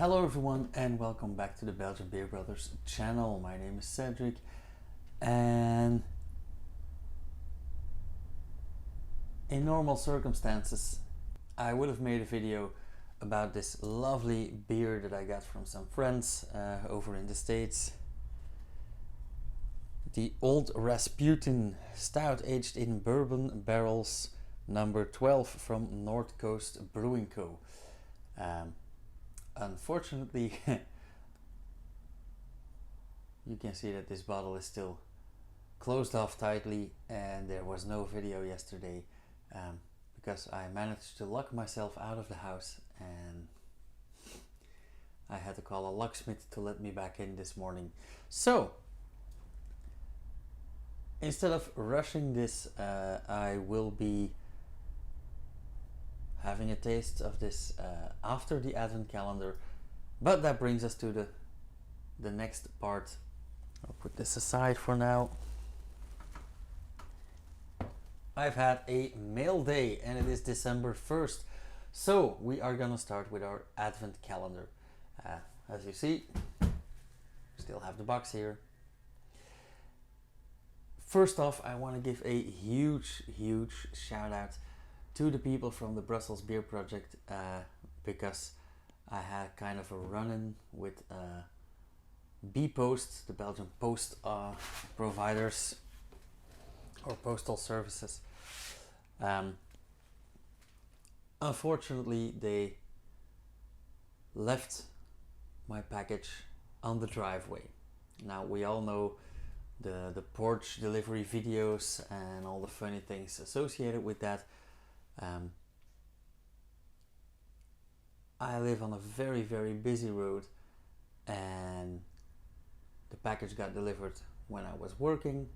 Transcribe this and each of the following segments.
Hello everyone and welcome back to the Belgian Beer Brothers channel. My name is Cedric and in normal circumstances I would have made a video about this lovely beer that I got from some friends over in the States. The Old Rasputin Stout aged in bourbon barrels, number 12 from North Coast Brewing Co. Unfortunately, you can see that this bottle is still closed off tightly and there was no video yesterday because I managed to lock myself out of the house and I had to call a locksmith to let me back in this morning. So instead of rushing this, I will be having a taste of this after the advent calendar, but that brings us to the next part. I'll put this aside for now. I've had a mail day and it is December 1st, so we are gonna start with our advent calendar. As you see, still have the box here. First off, I want to give a huge shout out to the people from the Brussels Beer Project because I had kind of a run-in with Bpost, the Belgian post providers or postal services. Unfortunately, they left my package on the driveway. Now we all know the porch delivery videos and all the funny things associated with that. I live on a very busy road and the package got delivered when I was working.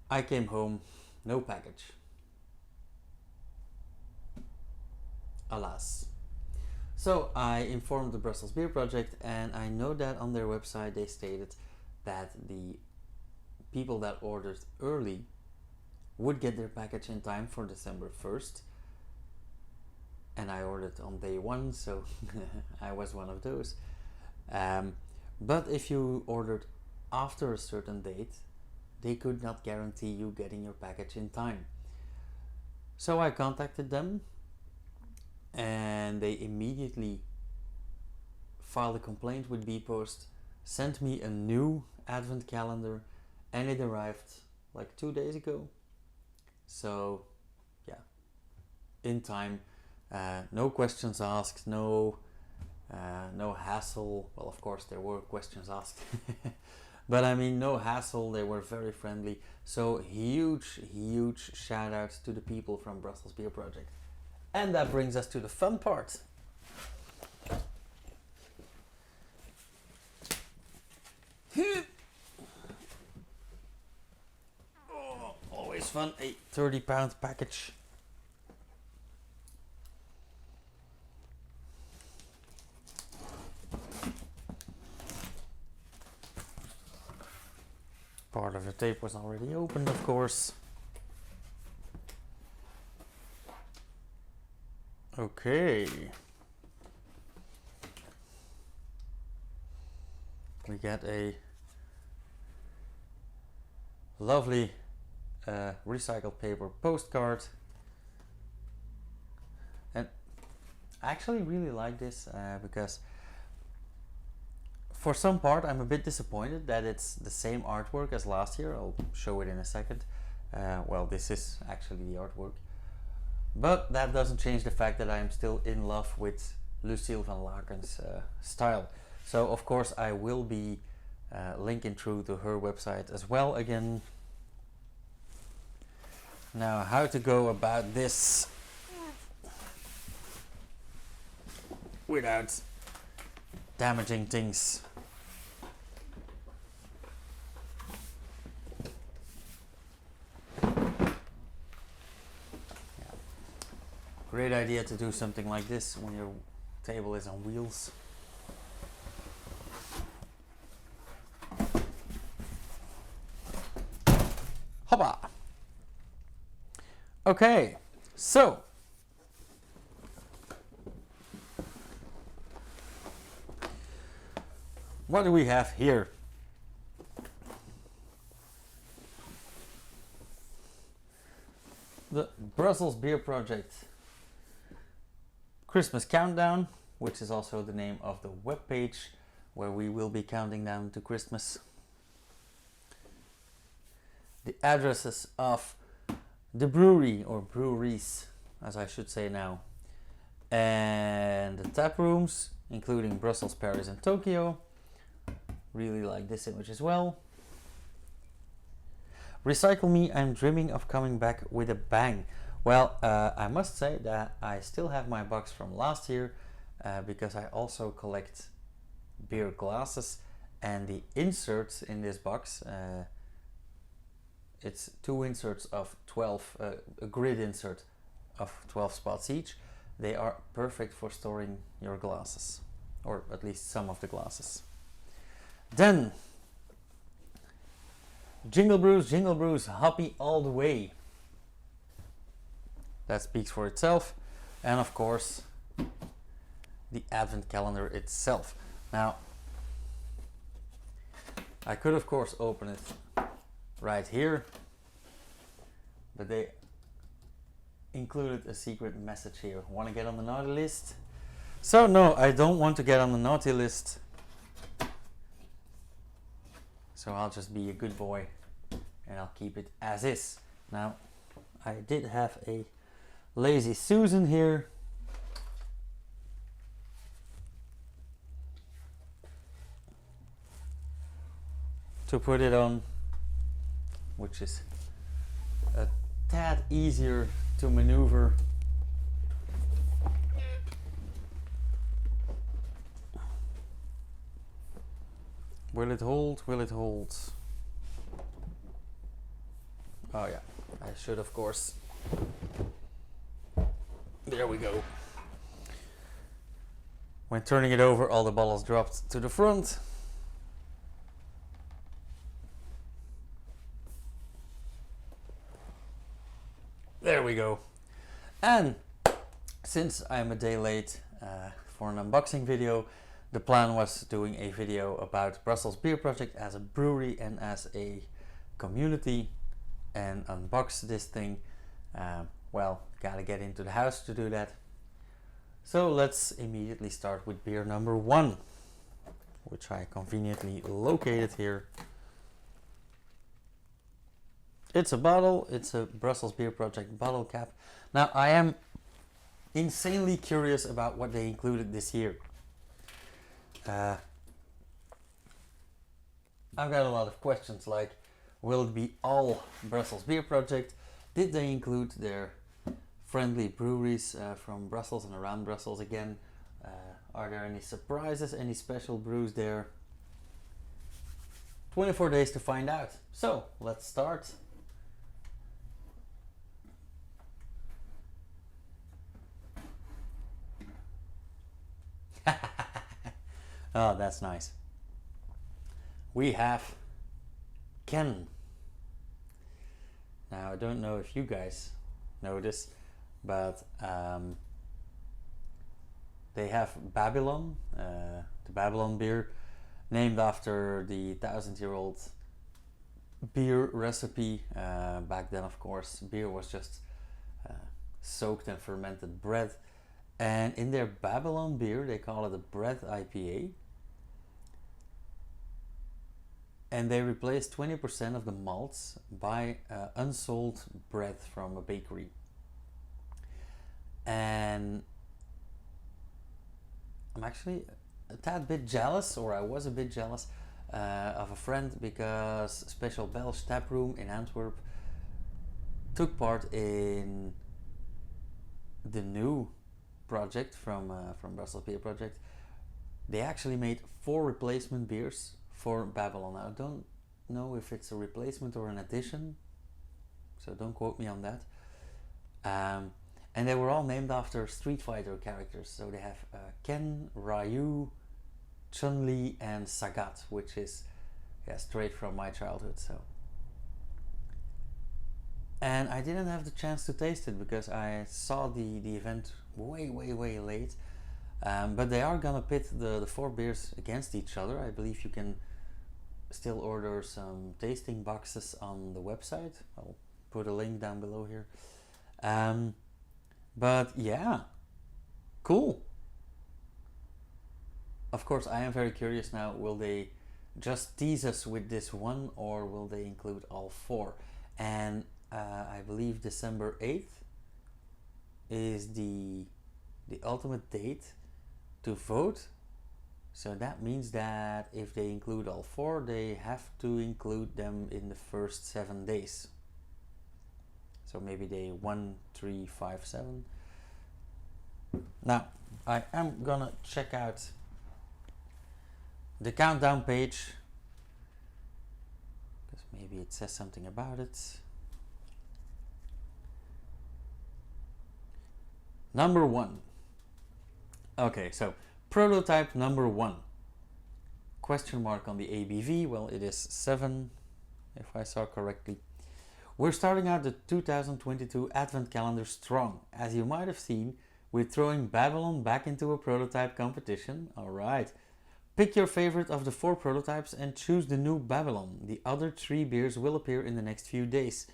I came home, no package. Alas. So I informed the Brussels Beer Project and I know that on their website they stated that the people that ordered early would get their package in time for December 1st, and I ordered on day one, so I was one of those. But if you ordered after a certain date, they could not guarantee you getting your package in time. So I contacted them and they immediately filed a complaint with Bpost, sent me a new advent calendar, and it arrived like 2 days ago. So yeah, in time, no questions asked, no hassle. Well, of course there were questions asked, but I mean no hassle. They were very friendly. So huge shout out to the people from Brussels Beer Project. And that brings us to the fun part. Always fun, a 30-pound package. Part of the tape was already opened, of course. Okay. We get a lovely recycled paper postcard, and I actually really like this because for some part I'm a bit disappointed that it's the same artwork as last year. I'll show it in a second. Well, this is actually the artwork, but that doesn't change the fact that I am still in love with Lucille van Laken's style. So of course I will be linking through to her website as well again. Now, how to go about this without damaging things. Yeah. Great idea to do something like this when your table is on wheels. Hoppa! Okay, so what do we have here? The Brussels Beer Project Christmas Countdown, which is also the name of the webpage where we will be counting down to Christmas. The addresses of the brewery, or breweries as I should say now, and the tap rooms, including Brussels, Paris and Tokyo. Really like this image as well. Recycle me, I'm dreaming of coming back with a bang. Well, I must say that I still have my box from last year because I also collect beer glasses, and the inserts in this box, it's 2 inserts of 12, a grid insert of 12 spots each. They are perfect for storing your glasses, or at least some of the glasses. Then Jingle Brews, hoppy all the way. That speaks for itself. And of course, the advent calendar itself. Now, I could of course open it right here, but they included a secret message here. Want to get on the naughty list? So no, I don't want to get on the naughty list. So I'll just be a good boy and I'll keep it as is. Now, I did have a Lazy Susan here. To put it on, which is a tad easier to maneuver. Will it hold? Will it hold? Oh yeah, I should of course. There we go. When turning it over, all the bottles dropped to the front. There we go. And since I'm a day late for an unboxing video, the plan was doing a video about Brussels Beer Project as a brewery and as a community, and unbox this thing. Well, gotta get into the house to do that. So let's immediately start with beer number 1, which I conveniently located here. It's a bottle, it's a Brussels Beer Project bottle cap. Now I am insanely curious about what they included this year. I've got a lot of questions like, will it be all Brussels Beer Project? Did they include their friendly breweries from Brussels and around Brussels again? Are there any surprises, any special brews there? 24 days to find out. So let's start. Oh, that's nice. We have Ken. Now I don't know if you guys know this, but they have Babylon, the Babylon beer, named after the 1000-year-old beer recipe. Back then, of course, beer was just soaked and fermented bread. And in their Babylon beer, they call it a bread IPA. And they replaced 20% of the malts by unsold bread from a bakery. And I'm actually a tad bit jealous, or I was a bit jealous, of a friend, because Special Belge Tap Room in Antwerp took part in the new project from Brussels Beer Project. They actually made 4 replacement beers for Babylon. Now, I don't know if it's a replacement or an addition, so don't quote me on that. And they were all named after Street Fighter characters. So they have Ken, Ryu, Chun-li and Sagat, which is straight from my childhood. So, and I didn't have the chance to taste it because I saw the event way late. But they are gonna pit the 4 beers against each other. I believe you can still order some tasting boxes on the website. I'll put a link down below here. But yeah, cool. Of course, I am very curious now, will they just tease us with this one, or will they include all 4? And I believe December 8th is the ultimate date to vote. So that means that if they include all 4, they have to include them in the first 7 days. So maybe day 1, 3, 5, 7. Now, I am gonna check out the countdown page, because maybe it says something about it. Number 1. Okay, so prototype number 1. Question mark on the ABV. Well, it is 7, if I saw correctly. We're starting out the 2022 Advent calendar strong. As you might have seen, we're throwing Babylon back into a prototype competition. Alright. Pick your favorite of the 4 prototypes and choose the new Babylon. The other 3 beers will appear in the next few days.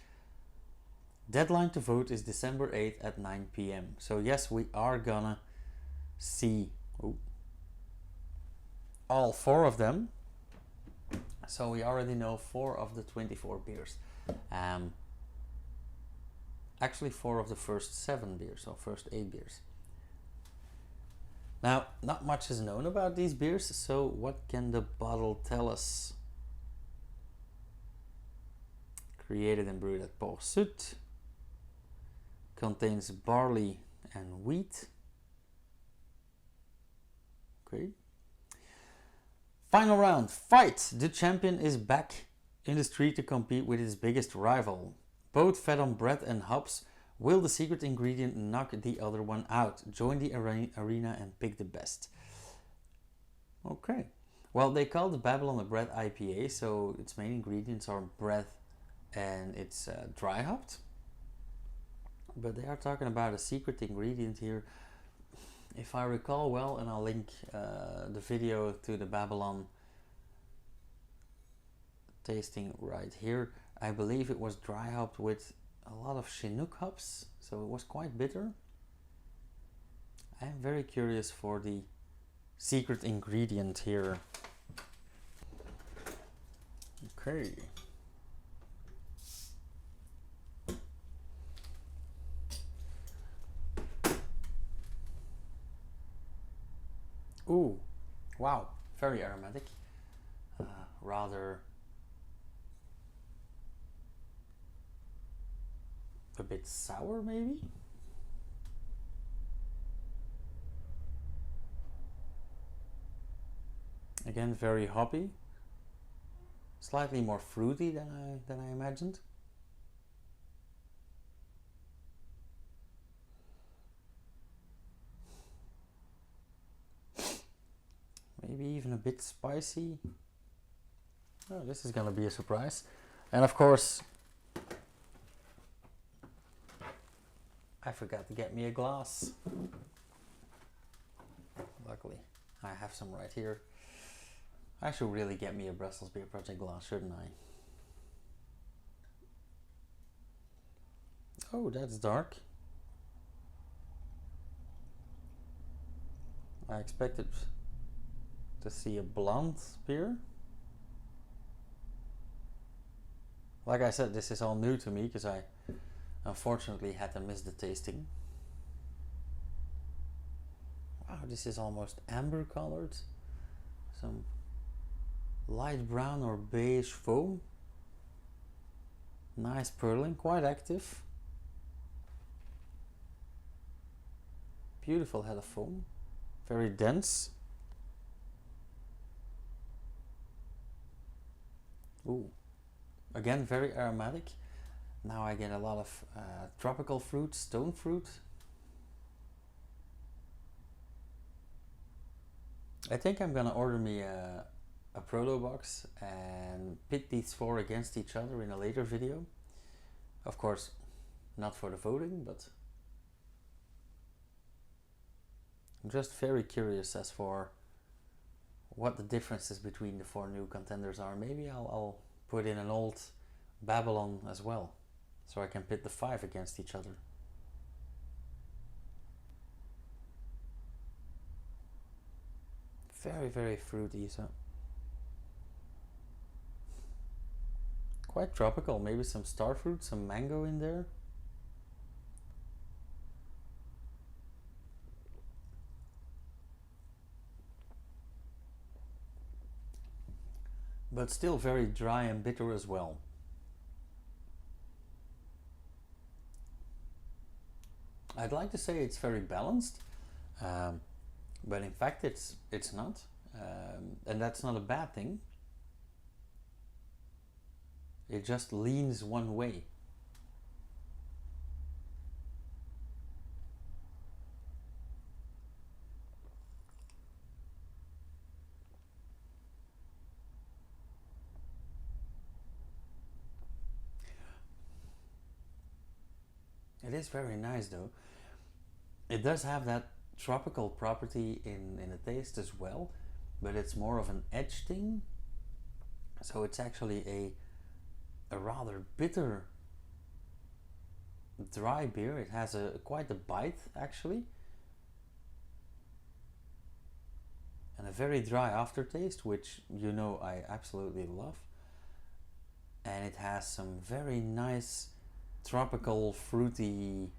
Deadline to vote is December 8th at 9 p.m. So yes, we are gonna see all 4 of them. So we already know 4 of the 24 beers. Actually 4 of the first 7 beers, so first 8 beers. Now, not much is known about these beers, so what can the bottle tell us? Created and brewed at Bpost. Contains barley and wheat. Okay. Final round. Fight! The champion is back in the street to compete with his biggest rival. Both fed on bread and hops. Will the secret ingredient knock the other one out? Join the arena and pick the best. Okay. Well, they call the Babylon a bread IPA, so its main ingredients are bread and it's dry hopped. But they are talking about a secret ingredient here. If I recall well, and I'll link the video to the Babylon tasting right here. I believe it was dry hopped with a lot of Chinook hops, so it was quite bitter. I am very curious for the secret ingredient here. Okay. Ooh, wow, very aromatic. Rather a bit sour, maybe? Again, very hoppy. Slightly more fruity than I imagined. Maybe even a bit spicy. Oh, this is gonna be a surprise. And of course, I forgot to get me a glass. Luckily, I have some right here. I should really get me a Brussels Beer Project glass, shouldn't I? Oh, that's dark. I expected to see a blonde beer. Like I said, this is all new to me because I unfortunately had to miss the tasting. Wow, this is almost amber colored. Some light brown or beige foam. Nice purling, quite active. Beautiful head of foam. Very dense. Ooh, again very aromatic. Now I get a lot of tropical fruit, stone fruit. I think I'm gonna order me a proto box and pit these 4 against each other in a later video. Of course, not for the voting, but I'm just very curious as for what the differences between the 4 new contenders are. Maybe I'll put in an old Babylon as well, so I can pit the 5 against each other. Very, very fruity, so quite tropical. Maybe some star fruit, some mango in there. But still very dry and bitter as well. I'd like to say it's very balanced, but in fact it's not, and that's not a bad thing. It just leans one way. It is very nice though. It does have that tropical property in the taste as well, but it's more of an edge thing. So it's actually a rather bitter dry beer. It has quite a bite actually, and a very dry aftertaste, which you know I absolutely love. And it has some very nice tropical fruity,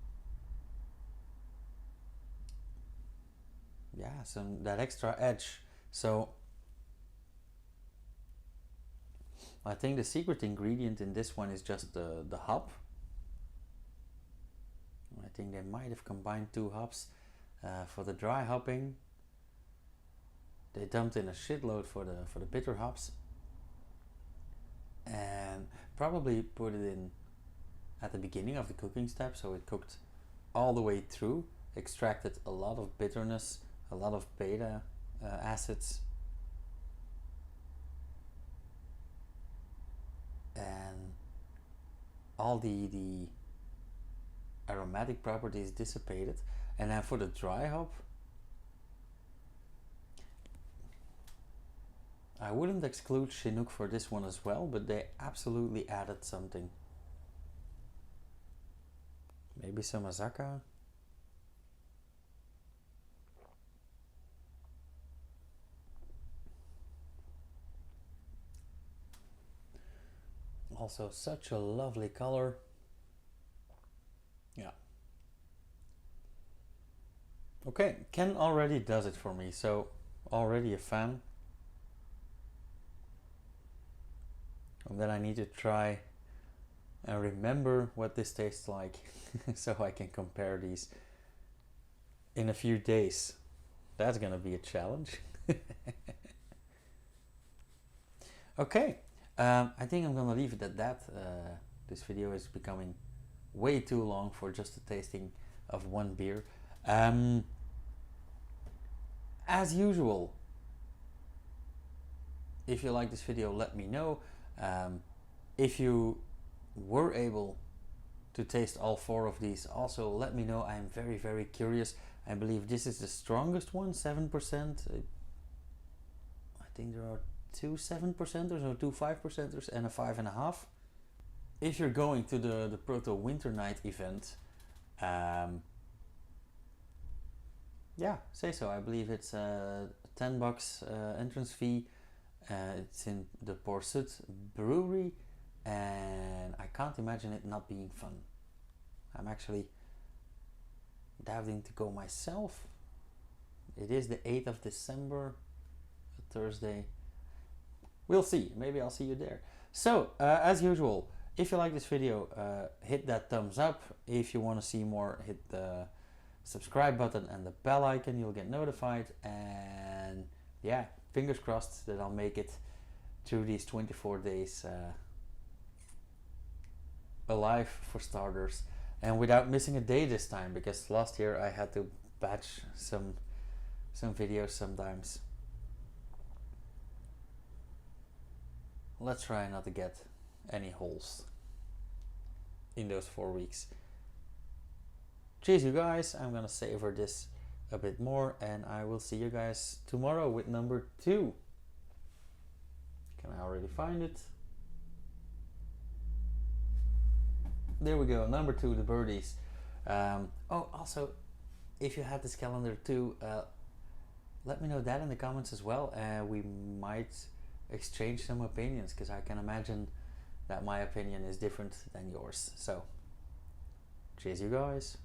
yeah, some that extra edge. So I think the secret ingredient in this one is just the hop. I think they might have combined 2 hops for the dry hopping. They dumped in a shitload for the bitter hops, and probably put it in at the beginning of the cooking step, so it cooked all the way through, extracted a lot of bitterness, a lot of beta acids, and all the aromatic properties dissipated. And then for the dry hop, I wouldn't exclude Chinook for this one as well, but they absolutely added something. Maybe some Azaka. Also such a lovely color. Yeah. Okay, Ken already does it for me, so already a fan. And then I need to try and remember what this tastes like so I can compare these in a few days. That's gonna be a challenge. Okay, I think I'm gonna leave it at that. This video is becoming way too long for just a tasting of one beer. As usual, if you like this video, let me know. If you were able to taste all 4 of these, also let me know. I'm very, very curious. I believe this is the strongest one, 7%. I think there are 2 7%ers or 2 5%ers and a 5.5. If you're going to the Proto Winter Night event, yeah, say so. I believe it's $10 entrance fee. It's in the Port Brewery, and I can't imagine it not being fun. I'm actually doubting to go myself. It is the 8th of December, a Thursday. We'll see. Maybe I'll see you there. So, as usual, if you like this video, hit that thumbs up. If you want to see more, hit the subscribe button and the bell icon. You'll get notified. And yeah, fingers crossed that I'll make it through these 24 days alive, for starters, and without missing a day this time, because last year I had to batch some videos sometimes. Let's try not to get any holes in those 4 weeks. Cheers, you guys. I'm gonna savor this a bit more, and I will see you guys tomorrow with number 2. Can I already find it? There we go, number 2, the birdies. Oh, also, if you had this calendar too, let me know that in the comments as well. We might exchange some opinions, because I can imagine that my opinion is different than yours. So, cheers you guys.